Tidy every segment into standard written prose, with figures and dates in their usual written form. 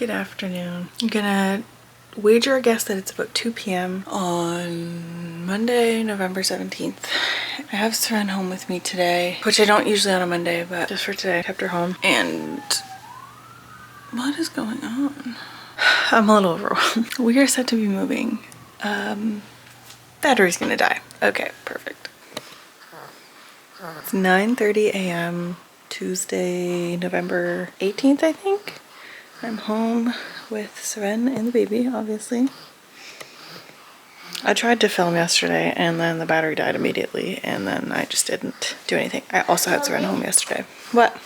Good afternoon. I'm gonna wager a guess that it's about 2 p.m. on Monday, November 17th. I have Seren home with me today, which I don't usually on a Monday, but just for today I kept her home. And what is going on? I'm a little overwhelmed. We are set to be moving. Battery's gonna die. Okay, perfect. It's 9:30 a.m. Tuesday, November 18th, I think. I'm home with Seren and the baby, obviously. I tried to film yesterday and then the battery died immediately and then I just didn't do anything. I also had Seren home yesterday. What?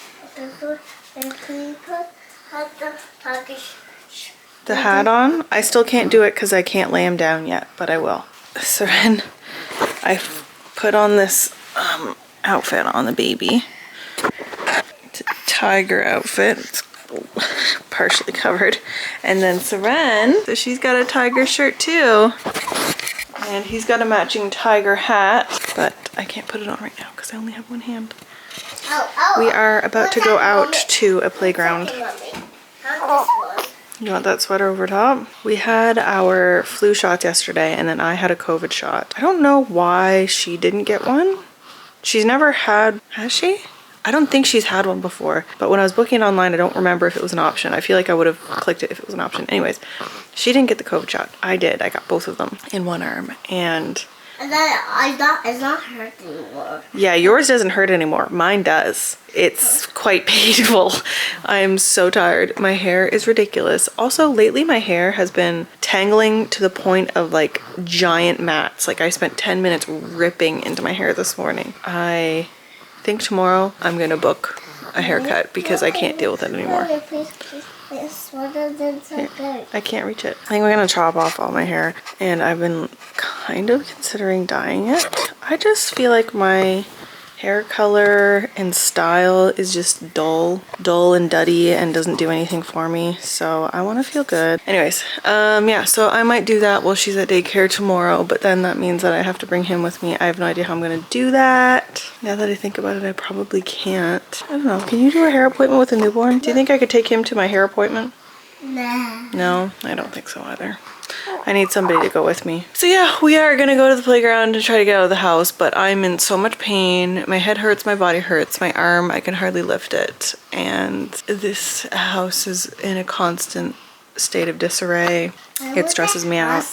The hat on? I still can't do it because I can't lay him down yet, but I will. Seren, I put on this outfit on the baby. It's a tiger outfit. It's partially covered. And then Seren, so she's got a tiger shirt too. And he's got a matching tiger hat, but I can't put it on right now because I only have one hand. We are about to go out to a playground. You want that sweater over top? We had our flu shots yesterday and then I had a COVID shot. I don't know why she didn't get one. She's never had, has she? I don't think she's had one before, but when I was booking it online, I don't remember if it was an option. I feel like I would have clicked it if it was an option. Anyways, she didn't get the COVID shot. I did. I got both of them in one arm and it's not hurt anymore. Yeah, yours doesn't hurt anymore. Mine does. It's quite painful. I'm so tired. My hair is ridiculous. Also, lately my hair has been tangling to the point of like giant mats. Like I spent 10 minutes ripping into my hair this morning. I think tomorrow I'm gonna book a haircut because I can't deal with it anymore. Here, I can't reach it. I think we're gonna chop off all my hair and I've been kind of considering dyeing it. I just feel like my hair color and style is just dull and duddy and doesn't do anything for me. So I want to feel good. Anyways, yeah, so I might do that while she's at daycare tomorrow, but then that means that I have to bring him with me. I have no idea how I'm gonna do that. Now that I think about it, I probably can't. I don't know. Can you do a hair appointment with a newborn? Do you think I could take him to my hair appointment? Nah. No, I don't think so either. I need somebody to go with me. So yeah, we are gonna go to the playground and try to get out of the house, but I'm in so much pain. My head hurts, my body hurts, my arm, I can hardly lift it. And this house is in a constant state of disarray. It stresses me out.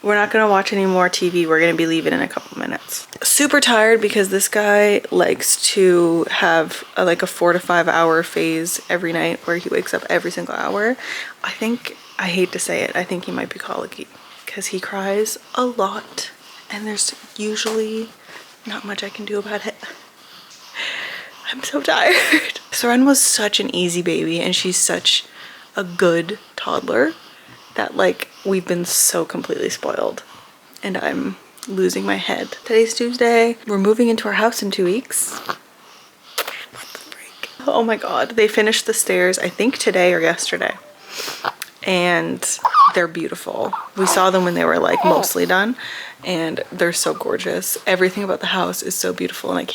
We're not gonna watch any more TV. We're gonna be leaving in a couple minutes. Super tired because this guy likes to have like a 4 to 5 hour phase every night where he wakes up every single hour. I hate to say it, I think he might be colicky because he cries a lot and there's usually not much I can do about it. I'm so tired. Seren was such an easy baby and she's such a good toddler that like we've been so completely spoiled and I'm losing my head. Today's Tuesday. We're moving into our house in 2 weeks. What the freak? Oh my god. They finished the stairs I think today or yesterday. And they're beautiful. We saw them when they were like mostly done and they're so gorgeous. Everything about the house is so beautiful and I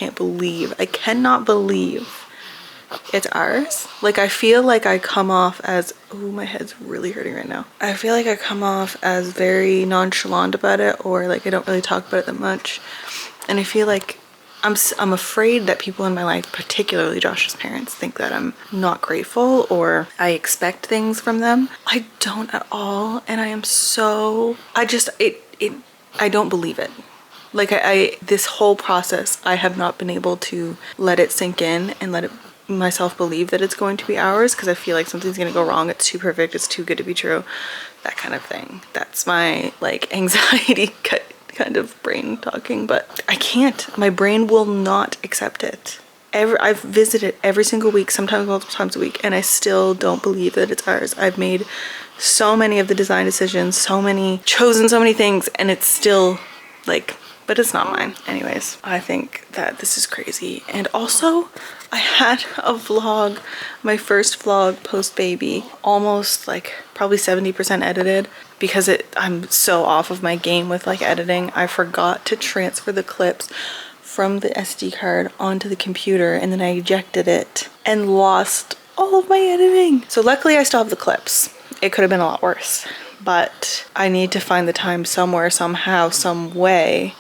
cannot believe it's ours. Like I feel like I come off as, oh my head's really hurting right now. I feel like I come off as very nonchalant about it or like I don't really talk about it that much. And I feel like I'm afraid that people in my life, particularly Josh's parents, think that I'm not grateful or I expect things from them. I don't at all. And I am so, I don't believe it. Like this whole process, I have not been able to let it sink in and let it myself believe that it's going to be ours because I feel like something's gonna go wrong. It's too perfect. It's too good to be true. That kind of thing. That's my like anxiety kind of brain talking, but I can't. My brain will not accept it. I've visited every single week, sometimes multiple times a week, and I still don't believe that it's ours. I've made so many of the design decisions, chosen so many things, and it's still like, but it's not mine. Anyways, I think that this is crazy. And also, I had a vlog, my first vlog post-baby, almost like probably 70% edited because I'm so off of my game with like editing. I forgot to transfer the clips from the SD card onto the computer and then I ejected it and lost all of my editing. So luckily I still have the clips. It could have been a lot worse, but I need to find the time somewhere, somehow, some way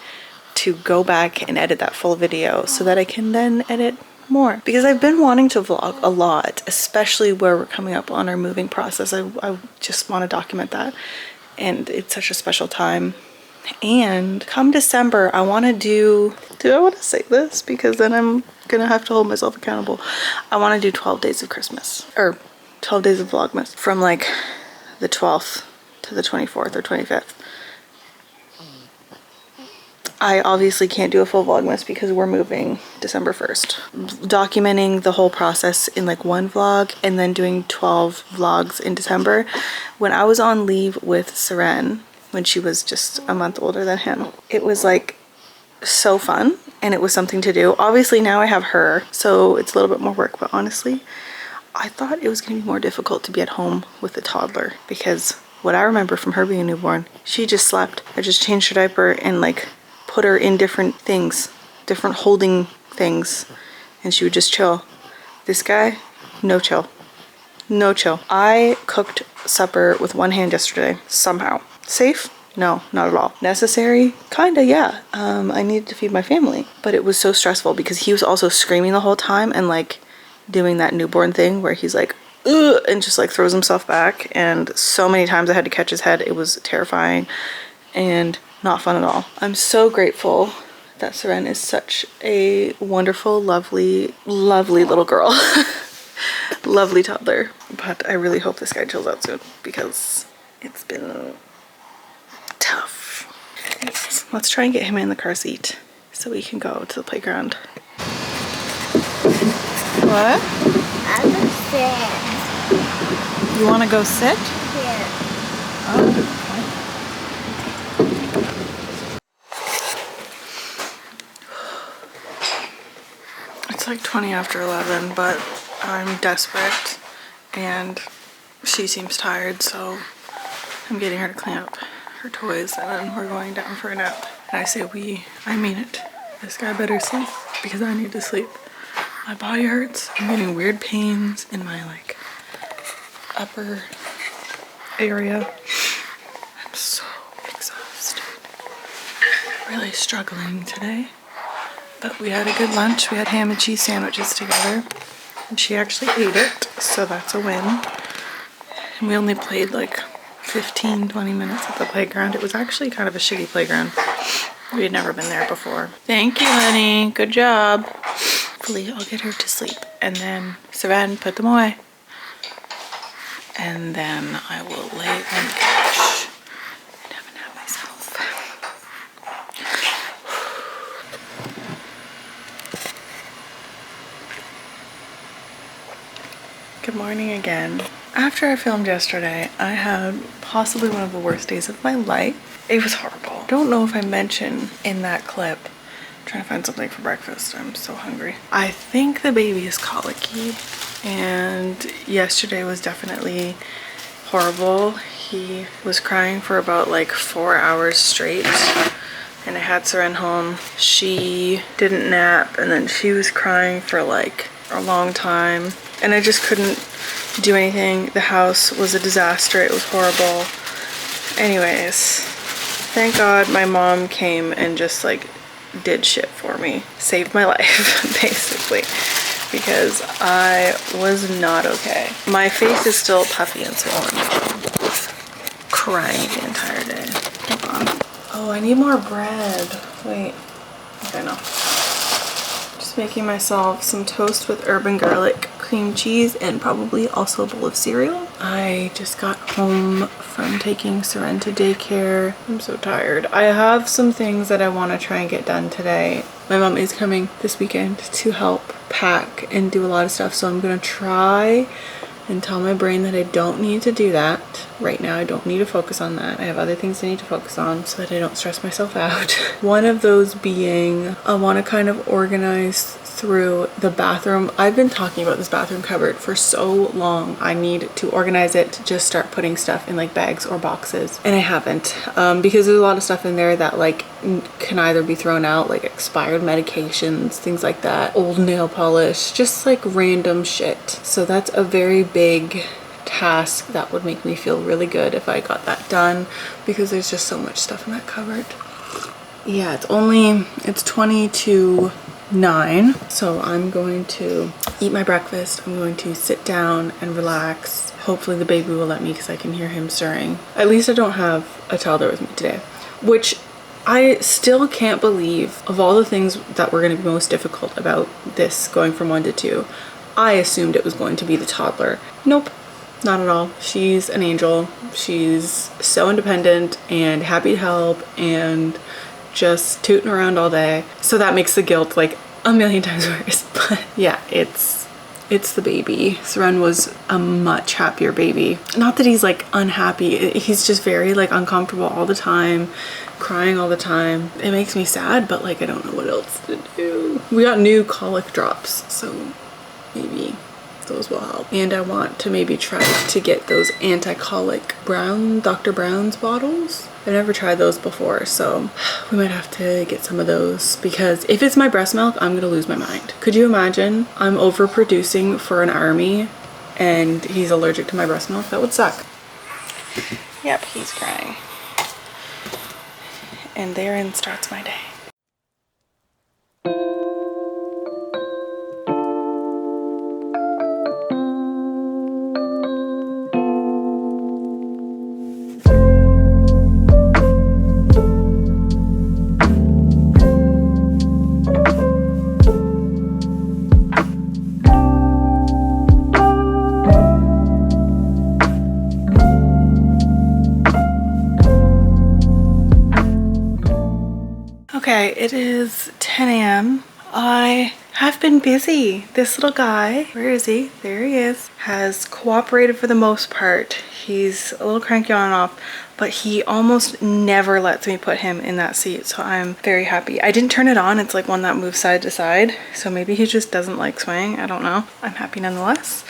to go back and edit that full video so that I can then edit more, because I've been wanting to vlog a lot, especially where we're coming up on our moving process. I just want to document that, and it's such a special time. And come December, I want to do I want to say this? Because then I'm gonna have to hold myself accountable. I want to do 12 days of Christmas, or 12 days of Vlogmas, from like the 12th to the 24th or 25th. I obviously can't do a full Vlogmas because we're moving December 1st. Documenting the whole process in like one vlog and then doing 12 vlogs in December. When I was on leave with Seren, when she was just a month older than him, it was like so fun and it was something to do. Obviously now I have her, so it's a little bit more work, but honestly, I thought it was gonna be more difficult to be at home with a toddler, because what I remember from her being a newborn, she just slept. I just changed her diaper and like put her in different things, different holding things, and she would just chill. This guy, no chill. No chill. I cooked supper with one hand yesterday, somehow. Safe? No, not at all. Necessary? Kinda, yeah. I needed to feed my family, but it was so stressful because he was also screaming the whole time and like doing that newborn thing where he's like, ugh, and just like throws himself back, and so many times I had to catch his head. It was terrifying and not fun at all. I'm so grateful that Seren is such a wonderful, lovely, lovely little girl. Lovely toddler. But I really hope this guy chills out soon because it's been tough. Anyways, let's try and get him in the car seat so we can go to the playground. What? I'm upset. You want to go sit? Yeah. Oh. It's like 20 after 11, but I'm desperate and she seems tired, so I'm getting her to clean up her toys and then we're going down for a nap. And I say we, I mean it. This guy better sleep because I need to sleep. My body hurts. I'm getting weird pains in my like upper area. I'm so exhausted. Really struggling today. But we had a good lunch. We had ham and cheese sandwiches together. And she actually ate it, so that's a win. And we only played like 15, 20 minutes at the playground. It was actually kind of a shitty playground. We had never been there before. Thank you, honey. Good job. Hopefully I'll get her to sleep. And then Seren, put them away. And then I will lay on the couch and have a nap myself. Good morning again. After I filmed yesterday, I had possibly one of the worst days of my life. It was horrible. I don't know if I mentioned in that clip. I'm trying to find something for breakfast. I'm so hungry. I think the baby is colicky, and yesterday was definitely horrible. He was crying for about like 4 hours straight, and I had Seren home. She didn't nap, and then she was crying for like a long time, and I just couldn't do anything. The house was a disaster. It was horrible. Anyways, thank God my mom came and just like did shit for me. Saved my life, basically, because I was not okay. My face is still puffy and swollen. Crying the entire day. Hold on. Oh, I need more bread. Wait. Okay, no. Just making myself some toast with herb and garlic, cream cheese, and probably also a bowl of cereal. I just got home from taking Seren to daycare. I'm so tired. I have some things that I want to try and get done today. My mom is coming this weekend to help pack and do a lot of stuff, so I'm gonna try and tell my brain that I don't need to do that right now. I don't need to focus on that. I have other things I need to focus on so that I don't stress myself out. One of those being, I want to kind of organize through the bathroom. I've been talking about this bathroom cupboard for so long. I need to organize it, to just start putting stuff in like bags or boxes, and I haven't because there's a lot of stuff in there that like can either be thrown out, like expired medications, things like that, old nail polish, just like random shit. So that's a very big task that would make me feel really good if I got that done, because there's just so much stuff in that cupboard. Yeah, it's 20 to 9, so I'm going to eat my breakfast. I'm going to sit down and relax. Hopefully the baby will let me because I can hear him stirring. At least I don't have a toddler with me today, which I still can't believe. Of all the things that were going to be most difficult about this going from 1 to 2, I assumed it was going to be the toddler. Nope. Not at all. She's an angel. She's so independent and happy to help and just tooting around all day. So that makes the guilt like a million times worse. But yeah, it's the baby. Seren was a much happier baby. Not that he's like unhappy. He's just very like uncomfortable all the time, crying all the time. It makes me sad, but like I don't know what else to do. We got new colic drops, so maybe those will help. And I want to maybe try to get those anti-colic Dr. Brown's bottles. I've never tried those before, so we might have to get some of those, because if it's my breast milk, I'm gonna lose my mind. Could you imagine I'm overproducing for an army and he's allergic to my breast milk? That would suck. Yep, he's crying. And therein starts my day. Okay, it is 10 a.m. I have been busy. This little guy, where is he? There he is, has cooperated for the most part. He's a little cranky on and off, but he almost never lets me put him in that seat, so I'm very happy. I didn't turn it on. It's like one that moves side to side, so maybe he just doesn't like swaying. I don't know. I'm happy nonetheless.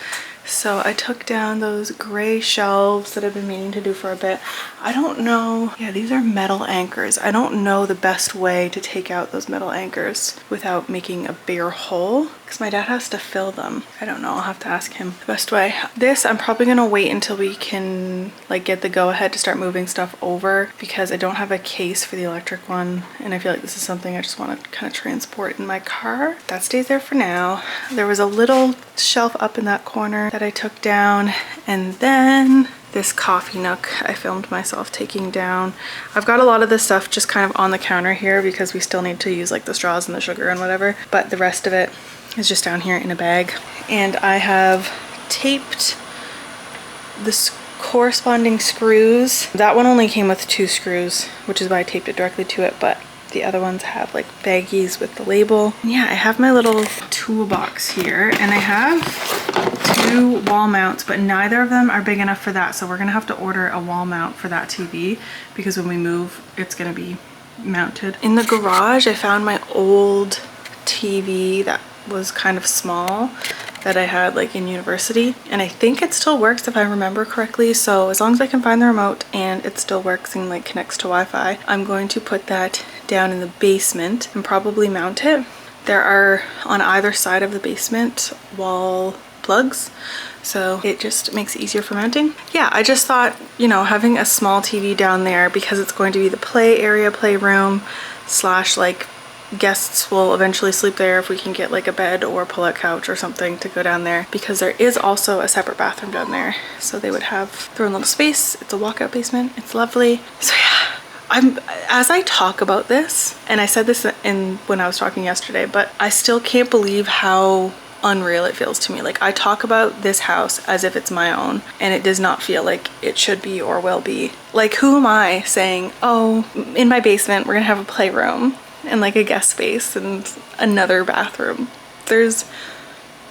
So I took down those gray shelves that I've been meaning to do for a bit. I don't know. Yeah, these are metal anchors. I don't know the best way to take out those metal anchors without making a bigger hole, because my dad has to fill them. I don't know. I'll have to ask him the best way. This, I'm probably going to wait until we can like get the go ahead to start moving stuff over, because I don't have a case for the electric one. And I feel like this is something I just want to kind of transport in my car. That stays there for now. There was a little shelf up in that corner that I took down, and then this coffee nook I filmed myself taking down. I've got a lot of this stuff just kind of on the counter here because we still need to use like the straws and the sugar and whatever, but the rest of it is just down here in a bag. And I have taped the corresponding screws. That one only came with 2 screws, which is why I taped it directly to it, but the other ones have like baggies with the label. Yeah, I have my little toolbox here, and I have 2 wall mounts, but neither of them are big enough for that. So we're gonna have to order a wall mount for that TV, because when we move, it's gonna be mounted. In the garage, I found my old TV that was kind of small that I had like in university, and I think it still works if I remember correctly. So as long as I can find the remote and it still works and like connects to Wi-Fi, I'm going to put that down in the basement and probably mount it. There are on either side of the basement wall plugs, so it just makes it easier for mounting. Yeah, I just thought, you know, having a small TV down there, because it's going to be the play area, playroom slash like guests will eventually sleep there if we can get like a bed or pull-out couch or something to go down there, because there is also a separate bathroom down there, so they would have their own little space. It's a walkout basement. It's lovely. So yeah, as I talk about this, and I said this when I was talking yesterday, but I still can't believe how unreal it feels to me. Like, I talk about this house as if it's my own, and it does not feel like it should be or will be. Like, who am I saying, oh, in my basement we're gonna have a playroom and like a guest space and another bathroom? There's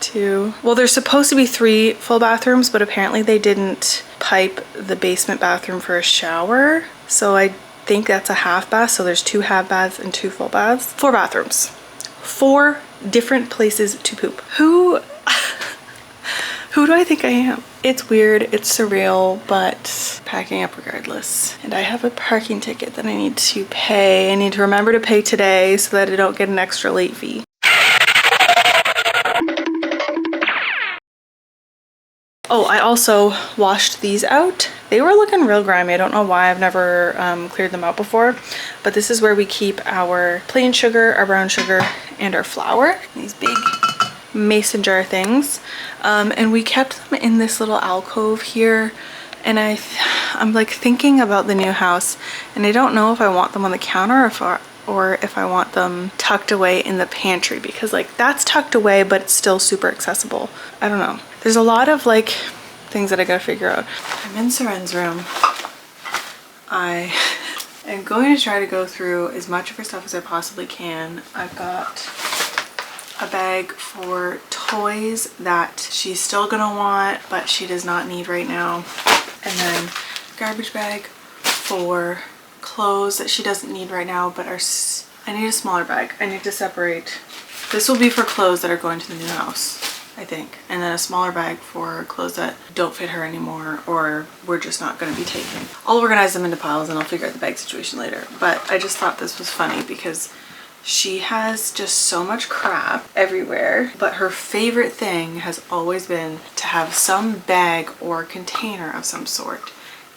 2, well, there's supposed to be 3 full bathrooms, but apparently they didn't pipe the basement bathroom for a shower, so I think that's a half bath. So there's 2 half baths and 2 full baths. 4 bathrooms. 4 different places to poop. Who do I think I am? It's weird, it's surreal, but packing up regardless. And I have a parking ticket that I need to pay. I need to remember to pay today so that I don't get an extra late fee. Oh, I also washed these out. They were looking real grimy. I don't know why. I've never cleared them out before. But this is where we keep our plain sugar, our brown sugar, and our flour. These big mason jar things. And we kept them in this little alcove here. And I'm like thinking about the new house. And I don't know if I want them on the counter or if I want them tucked away in the pantry. Because like that's tucked away, but it's still super accessible. I don't know. There's a lot of like things that I gotta figure out. I'm in Seren's room. I am going to try to go through as much of her stuff as I possibly can. I've got a bag for toys that she's still gonna want, but she does not need right now. And then a garbage bag for clothes that she doesn't need right now, but I need a smaller bag. I need to separate. This will be for clothes that are going to the new house, I think. And then a smaller bag for clothes that don't fit her anymore or we're just not going to be taking. I'll organize them into piles and I'll figure out the bag situation later. But I just thought this was funny because she has just so much crap everywhere. But her favorite thing has always been to have some bag or container of some sort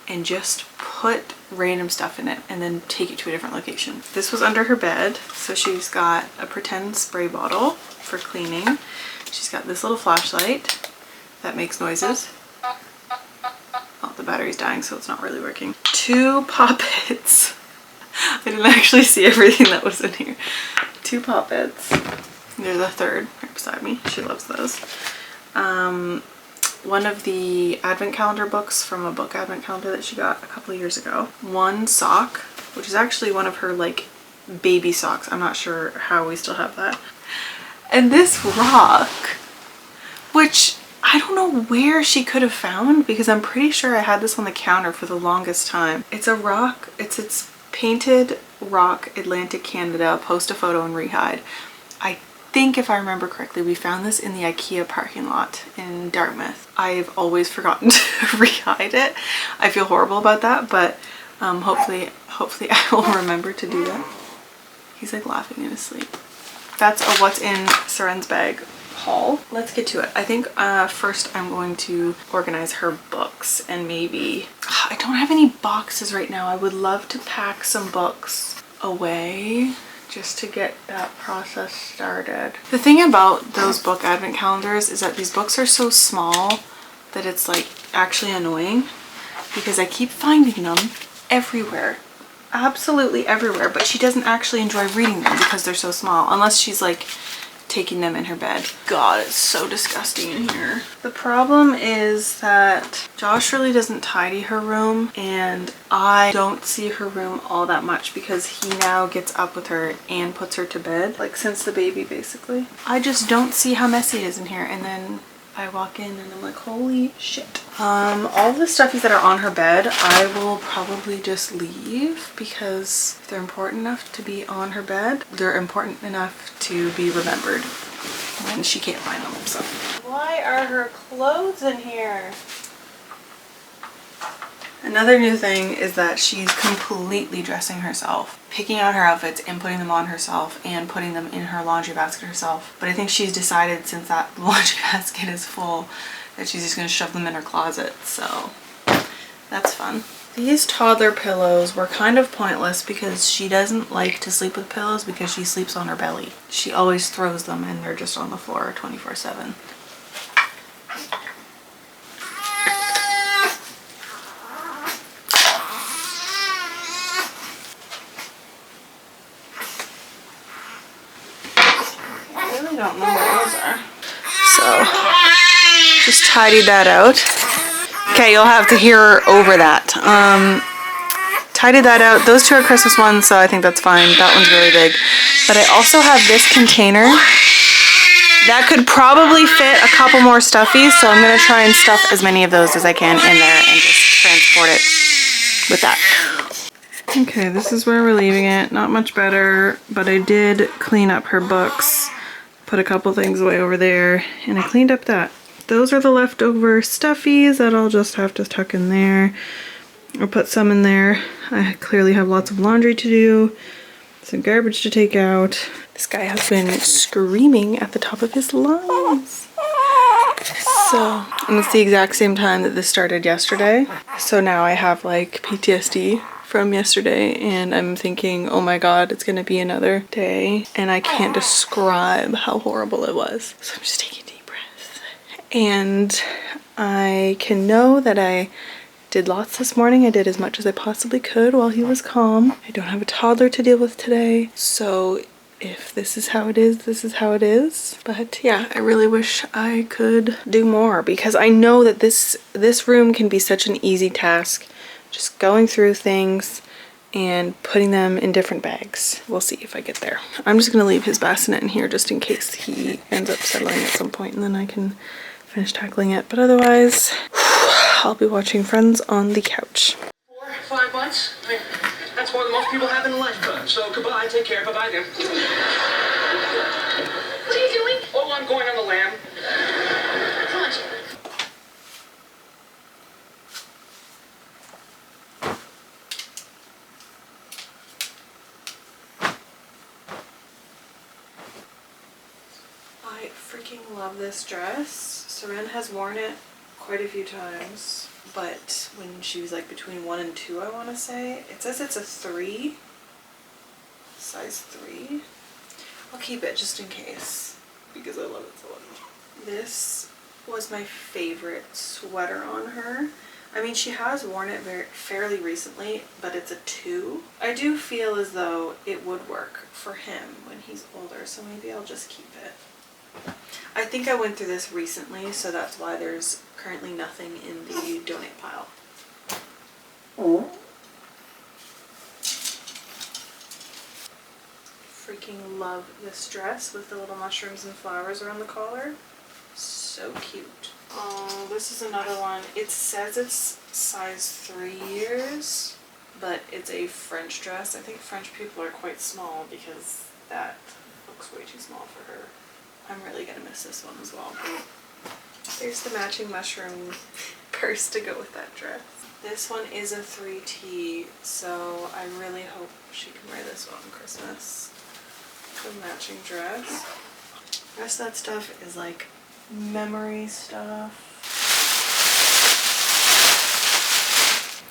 and just put random stuff in it and then take it to a different location. This was under her bed. So she's got a pretend spray bottle for cleaning. She's got this little flashlight that makes noises. Oh, the battery's dying, so it's not really working. 2 poppets. I didn't actually see everything that was in here. 2 poppets. There's a third right beside me. She loves those. One of the advent calendar books from a book advent calendar that she got a couple of years ago. 1 sock, which is actually one of her like baby socks. I'm not sure how we still have that. And this rock, which I don't know where she could have found because I'm pretty sure I had this on the counter for the longest time. It's a rock, it's painted rock, Atlantic Canada, post a photo and rehide. I think if I remember correctly, we found this in the IKEA parking lot in Dartmouth. I've always forgotten to rehide it. I feel horrible about that, but hopefully I will remember to do that. He's like laughing in his sleep. That's a what's in Seren's bag haul. Let's get to it. I think first I'm going to organize her books and maybe I don't have any boxes right now. I would love to pack some books away just to get that process started. The thing about those book advent calendars is that these books are so small that it's like actually annoying because I keep finding them everywhere. Absolutely everywhere, but she doesn't actually enjoy reading them because they're so small unless she's like taking them in her bed. God, it's so disgusting in here. The problem is that Josh really doesn't tidy her room and I don't see her room all that much because he now gets up with her and puts her to bed, like since the baby basically. I just don't see how messy it is in here, and then I walk in and I'm like, holy shit. All the stuffies that are on her bed, I will probably just leave because if they're important enough to be on her bed, they're important enough to be remembered when she can't find them. So why are her clothes in here? Another new thing is that she's completely dressing herself, picking out her outfits and putting them on herself and putting them in her laundry basket herself. But I think she's decided since that laundry basket is full that she's just going to shove them in her closet. So that's fun. These toddler pillows were kind of pointless because she doesn't like to sleep with pillows because she sleeps on her belly. She always throws them and they're just on the floor 24/7. Don't know where those are. So just tidied that out. Okay, you'll have to hear over that. Tidied that out. Those 2 are Christmas ones, so I think that's fine. That one's really big. But I also have this container that could probably fit a couple more stuffies, so I'm going to try and stuff as many of those as I can in there and just transport it with that. Okay, this is where we're leaving it. Not much better, but I did clean up her books. put a couple things away over there, and I cleaned up that. Those are the leftover stuffies that I'll just have to tuck in there or put some in there. I clearly have lots of laundry to do, some garbage to take out. This guy has been screaming at the top of his lungs. So, and it's the exact same time that this started yesterday. So now I have like PTSD from yesterday, and I'm thinking, oh my god, it's gonna be another day, and I can't describe how horrible it was. So I'm just taking a deep breath. And I can know that I did lots this morning. I did as much as I possibly could while he was calm. I don't have a toddler to deal with today, so if this is how it is, this is how it is. But yeah, I really wish I could do more, because I know that this room can be such an easy task. Just going through things and putting them in different bags. We'll see if I get there. I'm just gonna leave his bassinet in here just in case he ends up settling at some point, and then I can finish tackling it. But otherwise, I'll be watching Friends on the couch. 4 or 5 months? I mean, that's more than most people have in a lifetime. So goodbye, take care, bye-bye then. What are you doing? Oh, I'm going on the lam. Come on, Jim. I freaking love this dress. Seren has worn it quite a few times, but when she was like between 1 and 2, I want to say, it says it's a 3, size 3. I'll keep it just in case because I love it so much. This was my favorite sweater on her. I mean, she has worn it fairly recently, but it's a 2. I do feel as though it would work for him when he's older, so maybe I'll just keep it. I think I went through this recently, so that's why there's currently nothing in the donate pile. Freaking love this dress with the little mushrooms and flowers around the collar. So cute. Oh, this is another one. It says it's size 3 years, but it's a French dress. I think French people are quite small because that looks way too small for her. I'm really gonna miss this one as well. There's the matching mushroom purse to go with that dress. This one is a 3T, so I really hope she can wear this one on Christmas. The matching dress. The rest of that stuff is like memory stuff.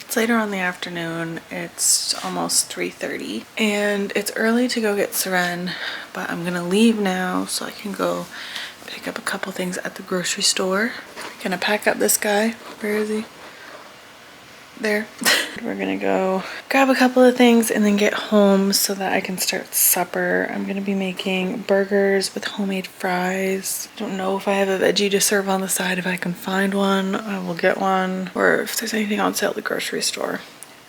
It's later on in the afternoon. It's almost 3:30, and it's early to go get Seren, but I'm gonna leave now so I can go pick up a couple things at the grocery store. I'm gonna pack up this guy. Where is he? There. We're gonna go grab a couple of things and then get home so that I can start supper. I'm gonna be making burgers with homemade fries. I don't know if I have a veggie to serve on the side. If I can find one, I will get one. Or if there's anything on sale at the grocery store.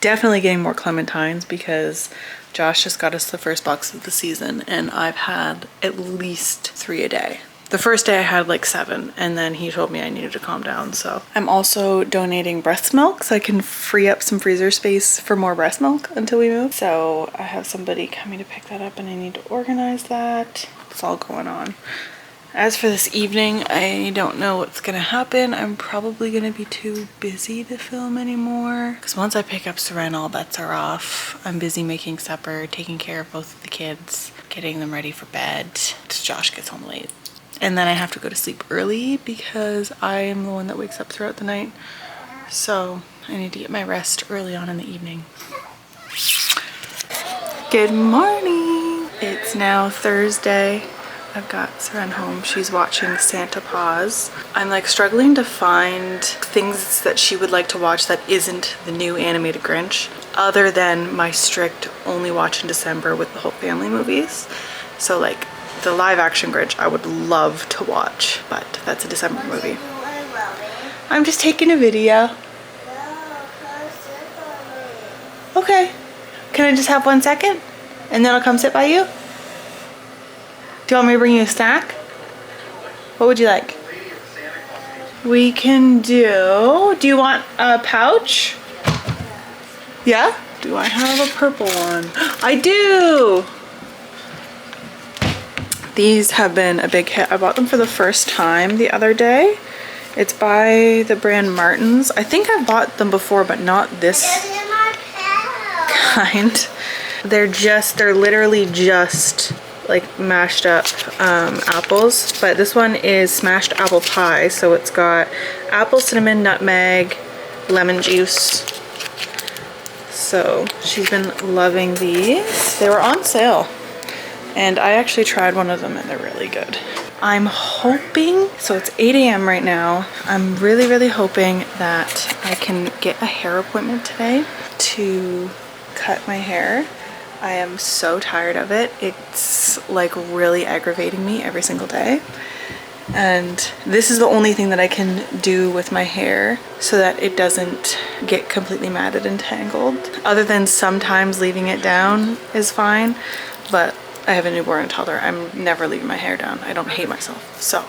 Definitely getting more clementines because Josh just got us the first box of the season, and I've had at least 3 a day. The first day I had like 7, and then he told me I needed to calm down. So I'm also donating breast milk so I can free up some freezer space for more breast milk until we move. So I have somebody coming to pick that up, and I need to organize that. It's all going on. As for this evening, I don't know what's gonna happen. I'm probably gonna be too busy to film anymore, because once I pick up Seren, all bets are off. I'm busy making supper, taking care of both of the kids, getting them ready for bed, because Josh gets home late. And then I have to go to sleep early because I am the one that wakes up throughout the night. So I need to get my rest early on in the evening. Good morning. It's now Thursday. I've got Seren home. She's watching Santa Paws. I'm like struggling to find things that she would like to watch that isn't the new animated Grinch, other than my strict only watch in December with the whole family movies. So like the live action Grinch I would love to watch, but that's a December movie. I'm just taking a video. Okay. Can I just have 1 second? And then I'll come sit by you? Do you want me to bring you a snack? What would you like? We can do you want a pouch? Yeah? Do I have a purple one? I do! These have been a big hit. I bought them for the first time the other day. It's by the brand Martens. I think I've bought them before, but not this kind. They're literally just like mashed up apples, but this one is smashed apple pie. So it's got apple, cinnamon, nutmeg, lemon juice. So she's been loving these. They were on sale and I actually tried one of them and they're really good. I'm hoping, so it's 8 a.m. right now. I'm really hoping that I can get a hair appointment today to cut my hair. I am so tired of it. It's like really aggravating me every single day. And this is the only thing that I can do with my hair so that it doesn't get completely matted and tangled. Other than sometimes leaving it down is fine, but I have a newborn and toddler. I'm never leaving my hair down. I don't hate myself. So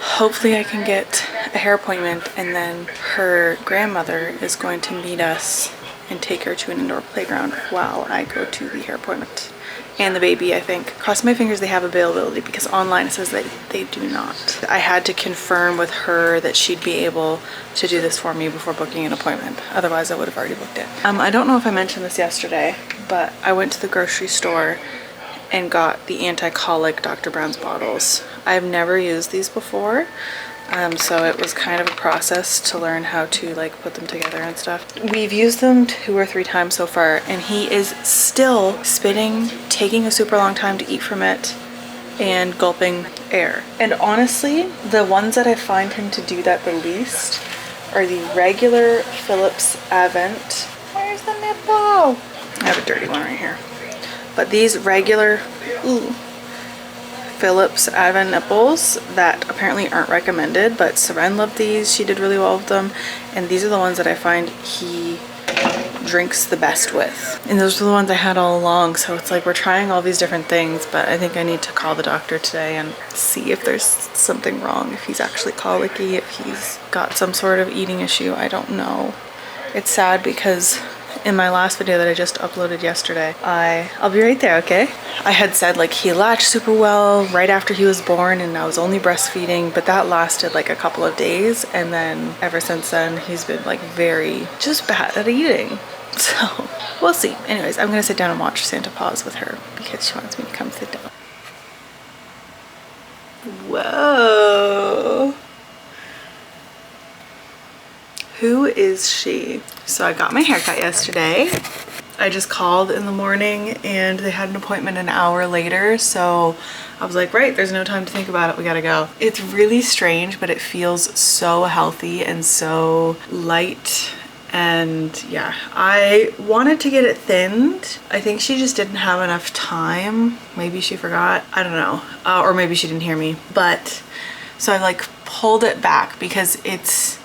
hopefully I can get a hair appointment, and then her grandmother is going to meet us and take her to an indoor playground while I go to the hair appointment. And the baby, I think. Cross my fingers they have availability, because online it says that they do not. I had to confirm with her that she'd be able to do this for me before booking an appointment. Otherwise I would have already booked it. I don't know if I mentioned this yesterday, but I went to the grocery store and got the anti-colic Dr. Brown's bottles. I've never used these before, so it was kind of a process to learn how to like put them together and stuff. We've used them 2 or 3 times so far, and he is still spitting, taking a super long time to eat from it, and gulping air. And honestly, the ones that I find him to do that the least are the regular Philips Avent. Where's the nipple? I have a dirty one right here. But these regular Philips Avent nipples that apparently aren't recommended, but Seren loved these. She did really well with them. And these are the ones that I find he drinks the best with. And those are the ones I had all along. So it's like we're trying all these different things, but I think I need to call the doctor today and see if there's something wrong, if he's actually colicky, if he's got some sort of eating issue. I don't know. It's sad because in my last video that I just uploaded yesterday, I'll be right there, okay? I had said like he latched super well right after he was born, and I was only breastfeeding, but that lasted like a couple of days, and then ever since then he's been like very just bad at eating. So we'll see. Anyways, I'm gonna sit down and watch Santa Paws with her because she wants me to come sit down. Whoa. Who is she? So I got my haircut yesterday. I just called in the morning and they had an appointment an hour later. So I was like, right, there's no time to think about it. We gotta go. It's really strange, but it feels so healthy and so light. And yeah, I wanted to get it thinned. I think she just didn't have enough time. Maybe she forgot. I don't know. Or maybe she didn't hear me. But so I like pulled it back because it's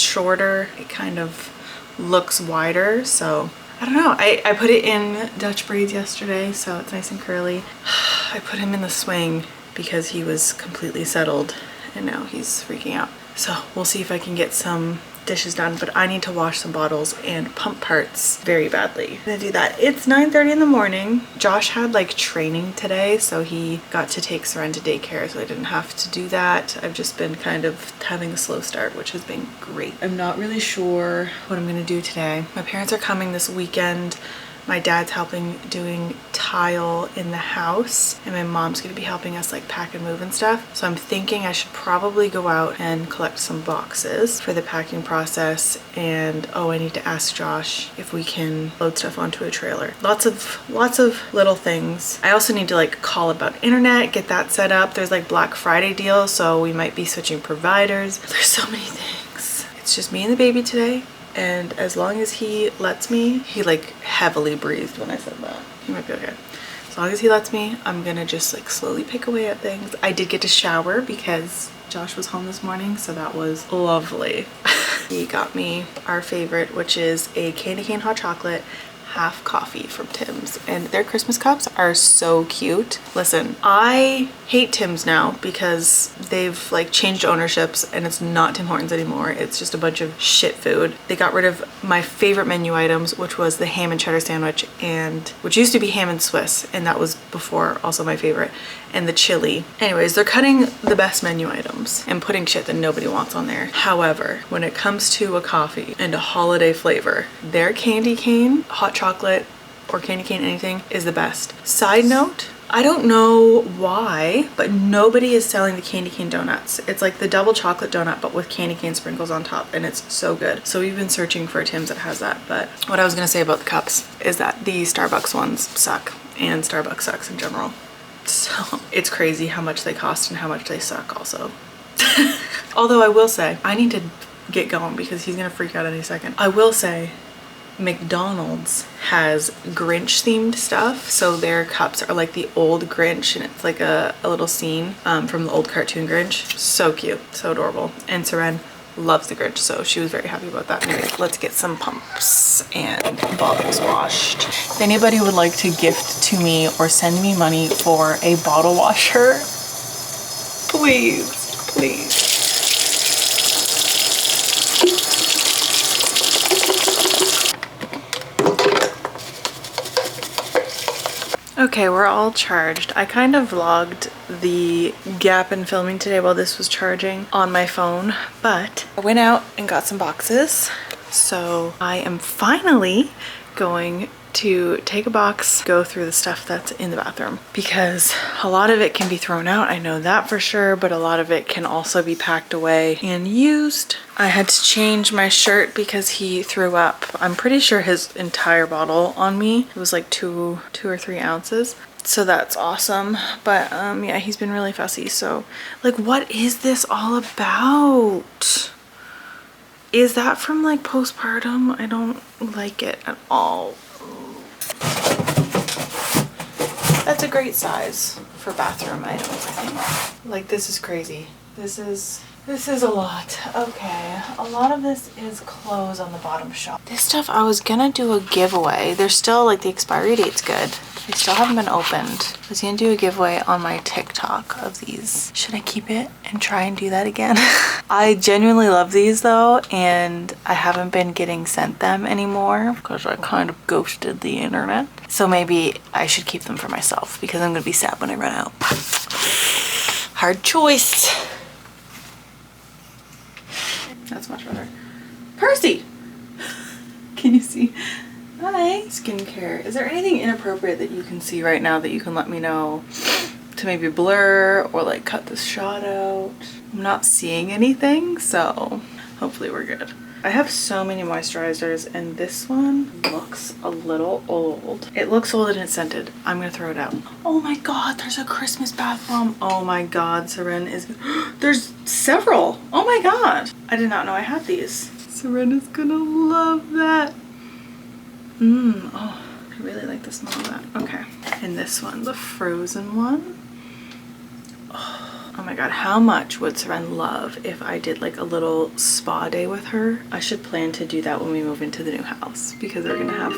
shorter, it kind of looks wider. So I don't know. I put it in Dutch braids yesterday, so it's nice and curly. I put him in the swing because he was completely settled and now he's freaking out. So we'll see if I can get some dishes done, but I need to wash some bottles and pump parts very badly. I'm gonna do that. It's 9:30 in the morning. Josh had like training today, so he got to take Seren to daycare, so I didn't have to do that. I've just been kind of having a slow start, which has been great. I'm not really sure what I'm gonna do today. My parents are coming this weekend. My dad's helping doing tile in the house, and my mom's gonna be helping us like pack and move and stuff. So I'm thinking I should probably go out and collect some boxes for the packing process. And oh, I need to ask Josh if we can load stuff onto a trailer. Lots of little things. I also need to like call about internet, get that set up. There's like Black Friday deals, so we might be switching providers. There's so many things. It's just me and the baby today. And as long as he lets me, he like heavily breathed when I said that. He might be okay. As long as he lets me, I'm gonna just like slowly pick away at things. I did get to shower because Josh was home this morning, so that was lovely. He got me our favorite, which is a candy cane hot chocolate, half coffee from Tim's, and their Christmas cups are so cute. Listen, I hate Tim's now because they've like changed ownerships and it's not Tim Hortons anymore. It's just a bunch of shit food. They got rid of my favorite menu items, which was the ham and cheddar sandwich, and which used to be ham and Swiss, and that was before also my favorite, and the chili. Anyways, they're cutting the best menu items and putting shit that nobody wants on there. However, when it comes to a coffee and a holiday flavor, their candy cane, hot chocolate, or candy cane anything is the best. Side note, I don't know why, but nobody is selling the candy cane donuts. It's like the double chocolate donut, but with candy cane sprinkles on top, and it's so good. So we've been searching for a Tim's that has that. But what I was gonna say about the cups is that the Starbucks ones suck, and Starbucks sucks in general. So it's crazy how much they cost and how much they suck also. Although I will say, I need to get going because he's gonna freak out any second. I will say, McDonald's has Grinch themed stuff, so their cups are like the old Grinch, and it's like a little scene from the old cartoon Grinch. So cute, so adorable. And Seren loves the Grinch, so she was very happy about that. Anyway, let's get some pumps and bottles washed. If anybody would like to gift to me or send me money for a bottle washer, please, please. Okay, we're all charged. I kind of vlogged the gap in filming today while this was charging on my phone, but I went out and got some boxes. So I am finally going to take a box, go through the stuff that's in the bathroom, because a lot of it can be thrown out, I know that for sure, but a lot of it can also be packed away and used. I had to change my shirt because he threw up, I'm pretty sure his entire bottle on me. It was like 2 or 3 ounces. So that's awesome. But yeah, he's been really fussy. So like, what is this all about? Is that from like postpartum? I don't like it at all. That's a great size for bathroom items, I think. Like, this is crazy. This is a lot. Okay, a lot of this is clothes on the bottom shelf. This stuff I was gonna do a giveaway. There's still like the expiry date's good. They still haven't been opened. I was gonna do a giveaway on my TikTok of these. Should I keep it and try and do that again? I genuinely love these though, and I haven't been getting sent them anymore because I kind of ghosted the internet. So maybe I should keep them for myself because I'm gonna be sad when I run out. Hard choice. That's much better. Percy! Can you see? Hi. Skincare. Is there anything inappropriate that you can see right now that you can let me know to maybe blur or like cut this shot out? I'm not seeing anything, so hopefully we're good. I have so many moisturizers and this one looks a little old. It looks old and it's scented. I'm gonna throw it out. Oh my god, there's a Christmas bath bomb. Oh my god, Seren is... There's several. Oh my god. I did not know I had these. Seren is gonna love that. Oh, I really like the smell of that. Okay. And this one, the frozen one. Oh my god, how much would Seren love if I did like a little spa day with her? I should plan to do that when we move into the new house because we're gonna have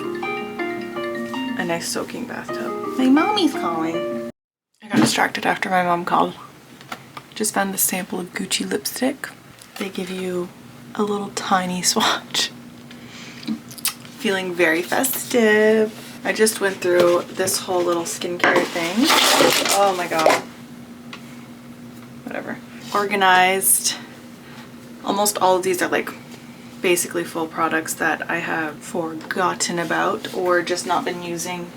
a nice soaking bathtub. My mommy's calling. I got distracted after my mom called. Just found this sample of Gucci lipstick. They give you a little tiny swatch. Feeling very festive. I just went through this whole little skincare thing. Oh my god. Whatever. Organized. Almost all of these are like basically full products that I have forgotten about or just not been using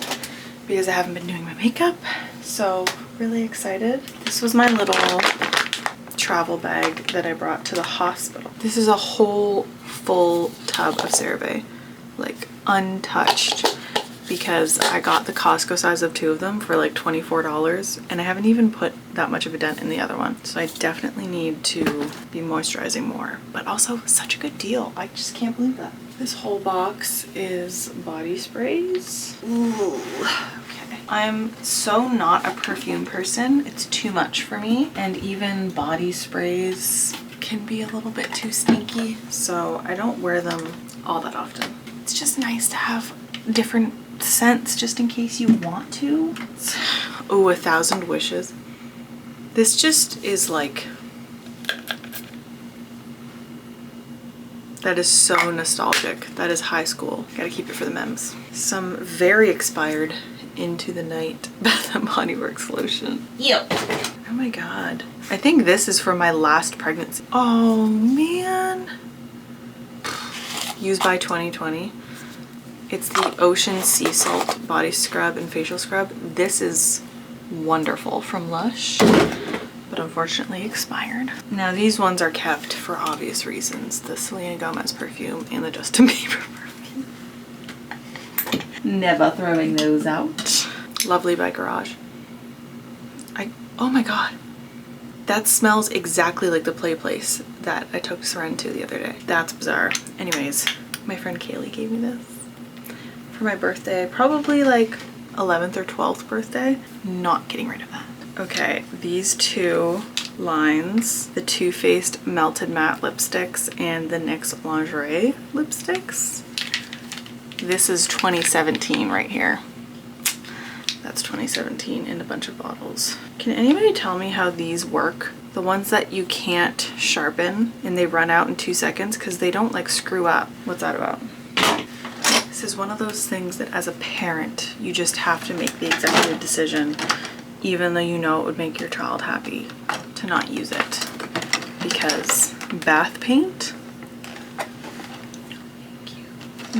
because I haven't been doing my makeup. So really excited. This was my little travel bag that I brought to the hospital. This is a whole full tub of CeraVe, like untouched, because I got the Costco size of 2 of them for like $24 and I haven't even put that much of a dent in the other one. So I definitely need to be moisturizing more, but also such a good deal. I just can't believe that. This whole box is body sprays. Ooh, okay. I'm so not a perfume person. It's too much for me. And even body sprays can be a little bit too stinky. So I don't wear them all that often. It's just nice to have different scents just in case you want to. Oh, 1,000 wishes. This just is like, that is so nostalgic. That is high school. Gotta keep it for the memes. Some very expired Into the Night Bath and Body Works lotion. Yep. Oh my god. I think this is from my last pregnancy. Oh man. Used by 2020. It's the Ocean Sea Salt Body Scrub and Facial Scrub. This is wonderful from Lush, but unfortunately expired. Now these ones are kept for obvious reasons. The Selena Gomez perfume and the Justin Bieber perfume. Never throwing those out. Lovely by Garage. Oh my god. That smells exactly like the play place that I took Seren to the other day. That's bizarre. Anyways, my friend Kaylee gave me this for my birthday, probably like 11th or 12th birthday. Not getting rid of that. Okay, these two lines, the Too Faced Melted Matte lipsticks and the NYX Lingerie lipsticks. This is 2017 right here. That's 2017 in a bunch of bottles. Can anybody tell me how these work? The ones that you can't sharpen and they run out in 2 seconds because they don't like screw up. What's that about? This is one of those things that as a parent, you just have to make the executive decision, even though you know it would make your child happy, to not use it. Because bath paint?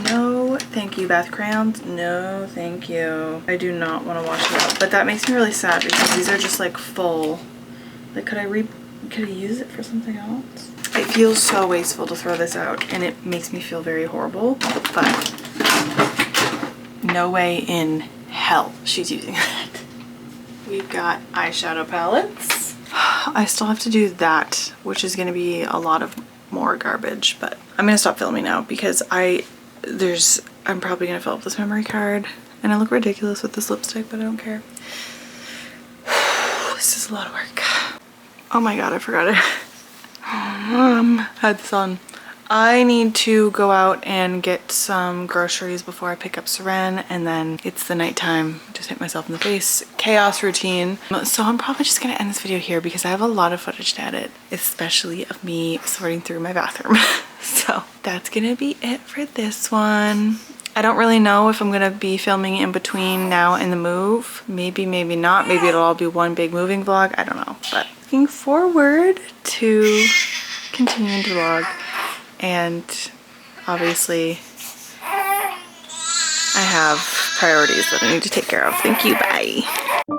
No, thank you. Bath crayons? No, thank you. I do not want to wash it out. But that makes me really sad because these are just like full. Like, could I use it for something else? It feels so wasteful to throw this out and it makes me feel very horrible, but no way in hell she's using that. We've got eyeshadow palettes. I still have to do that, which is gonna be a lot of more garbage, but I'm gonna stop filming now because I'm probably gonna fill up this memory card and I look ridiculous with this lipstick, but I don't care. This is a lot of work. Oh my god, I forgot it. Had this on. I need to go out and get some groceries before I pick up Seren, and then it's the nighttime. Just hit myself in the face. Chaos routine. So I'm probably just gonna end this video here because I have a lot of footage to edit, especially of me sorting through my bathroom. So that's gonna be it for this one. I don't really know if I'm gonna be filming in between now and the move. Maybe, maybe not. Maybe it'll all be one big moving vlog. I don't know, but looking forward to continuing to vlog. And obviously I have priorities that I need to take care of. Thank you, bye.